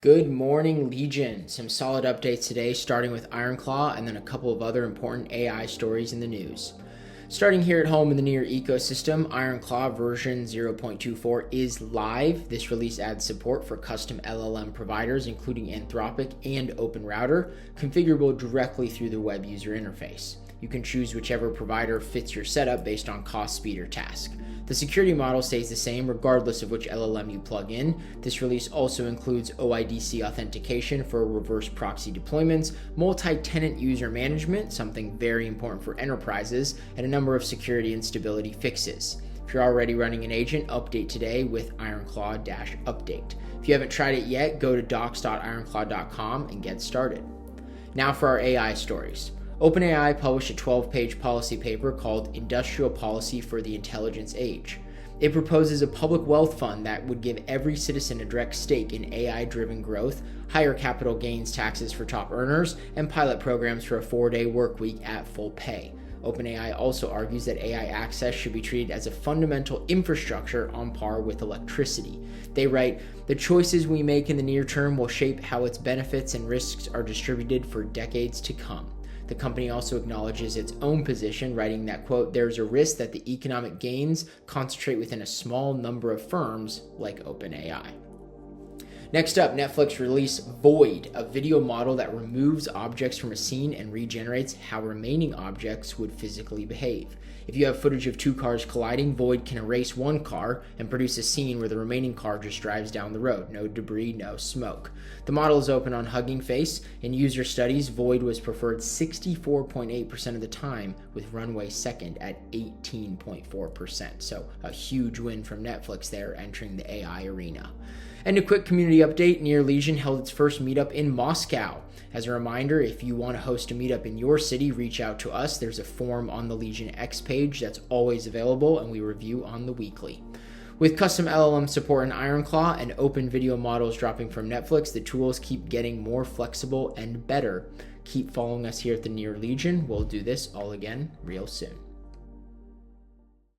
Good morning, Legion. Some solid updates today, starting with IronClaw and then a couple of other important AI stories in the news. Starting here at home in the Near ecosystem, IronClaw version 0.24 is live. This release adds support for custom LLM providers, including Anthropic and OpenRouter, configurable directly through the web user interface. You can choose whichever provider fits your setup based on cost, speed, or task. The security model stays the same regardless of which LLM you plug in. This release also includes OIDC authentication for reverse proxy deployments, multi-tenant user management, something very important for enterprises, and a number of security and stability fixes. If you're already running an agent, update today with IronClaw-update. If you haven't tried it yet, go to docs.ironclaw.com and get started. Now for our AI stories. OpenAI published a 12-page policy paper called Industrial Policy for the Intelligence Age. It proposes a public wealth fund that would give every citizen a direct stake in AI-driven growth, higher capital gains taxes for top earners, and pilot programs for a 4-day work week at full pay. OpenAI also argues that AI access should be treated as a fundamental infrastructure on par with electricity. They write, "The choices we make in the near term will shape how its benefits and risks are distributed for decades to come." The company also acknowledges its own position, writing that, quote, "There's a risk that the economic gains concentrate within a small number of firms like OpenAI." Next up, Netflix released Void, a video model that removes objects from a scene and regenerates how remaining objects would physically behave. If you have footage of two cars colliding, Void can erase one car and produce a scene where the remaining car just drives down the road. No debris, no smoke. The model is open on Hugging Face. In user studies, Void was preferred 64.8% of the time, with Runway second at 18.4%. So a huge win from Netflix there, entering the AI arena. And a quick community update, Near Legion held its first meetup in Moscow. As a reminder, if you want to host a meetup in your city, reach out to us. There's a form on the Legion X page that's always available, and we review on the weekly. With custom LLM support in IronClaw and open video models dropping from Netflix, the tools keep getting more flexible and better. Keep following us here at the Near Legion. We'll do this all again real soon.